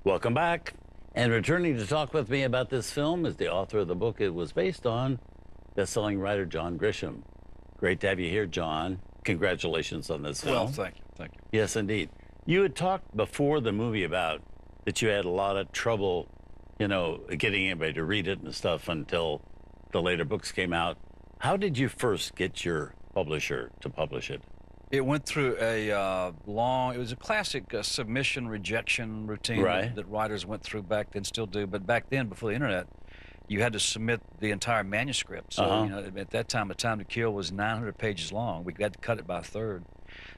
Welcome back. And returning to talk with me about this film is the author of the book it was based on, best-selling writer John Grisham. Great to have you here, John. Congratulations on this film. Well, thank you. Thank you. Yes, indeed. You had talked before the movie about that you had a lot of trouble, you know, getting anybody to read it and stuff until the later books came out. How did you first get your publisher to publish it? It went through a it was a classic submission rejection routine that writers went through back then, still do. But back then, before the internet, you had to submit the entire manuscript. So, you know, at that time, A Time to Kill was 900 pages long. We had to cut it by a third.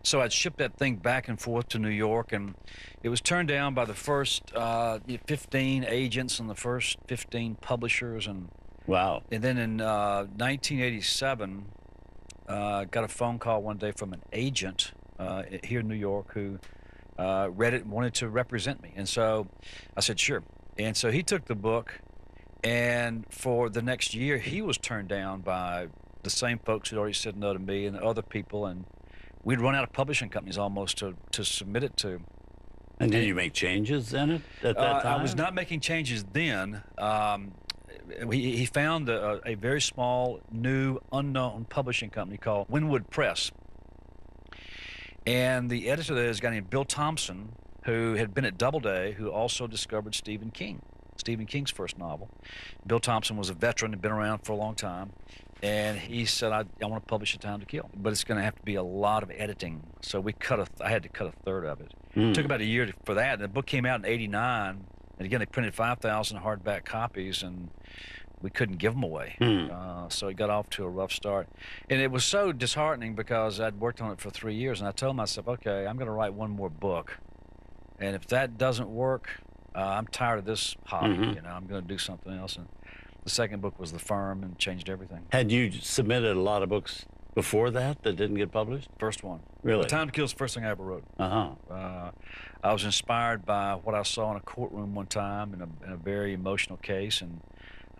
So I'd ship that thing back and forth to New York, and it was turned down by the first 15 agents and the first 15 publishers. And wow. And then in 1987, got a phone call one day from an agent here in New York who read it and wanted to represent me. And so I said, sure. And so he took the book, and for the next year, he was turned down by the same folks who'd already said no to me and other people, and we'd run out of publishing companies almost to submit it to. And did you make changes in it at that time? I was not making changes then. He found a very small, new, unknown publishing company called Winwood Press. And the editor there is a guy named Bill Thompson, who had been at Doubleday, who also discovered Stephen King's first novel. Bill Thompson was a veteran, had been around for a long time. And he said, I want to publish A Time to Kill, but it's going to have to be a lot of editing. So I had to cut a third of it. It took about a year for that. And the book came out in '89. And again, they printed 5,000 hardback copies, and we couldn't give them away. So it got off to a rough start. And it was so disheartening because I'd worked on it for 3 years, and I told myself, okay, I'm going to write one more book. And if that doesn't work, I'm tired of this hobby. You know, I'm going to do something else. And the second book was The Firm, and changed everything. Had you submitted a lot of books before that didn't get published? First one. Really? A Time to Kill is the first thing I ever wrote. I was inspired by what I saw in a courtroom one time in a very emotional case, and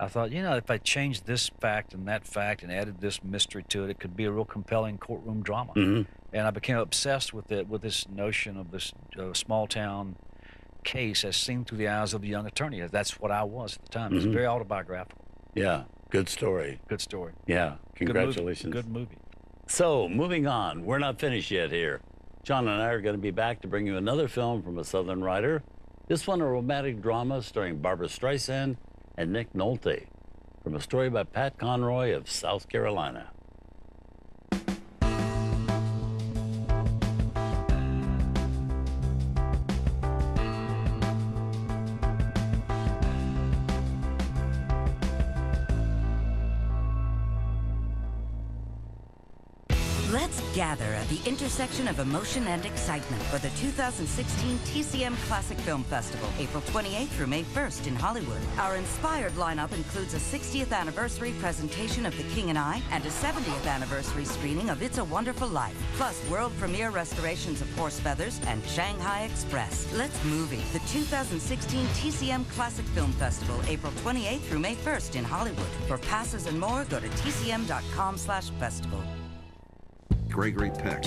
I thought, you know, if I changed this fact and that fact and added this mystery to it, it could be a real compelling courtroom drama. And I became obsessed with it, with this notion of this small town case as seen through the eyes of a young attorney. That's what I was at the time. It's very autobiographical. Yeah, good story. Good story. Yeah, congratulations. Good movie. So, moving on, we're not finished yet here. John and I are going to be back to bring you another film from a Southern writer. This one, a romantic drama starring Barbara Streisand and Nick Nolte, from a story by Pat Conroy of South Carolina. Let's gather at the intersection of emotion and excitement for the 2016 TCM Classic Film Festival, April 28th through May 1st in Hollywood. Our inspired lineup includes a 60th anniversary presentation of The King and I and a 70th anniversary screening of It's a Wonderful Life, plus world premiere restorations of Horse Feathers and Shanghai Express. Let's movie. The 2016 TCM Classic Film Festival, April 28th through May 1st in Hollywood. For passes and more, go to tcm.com/festival. Gregory Peck.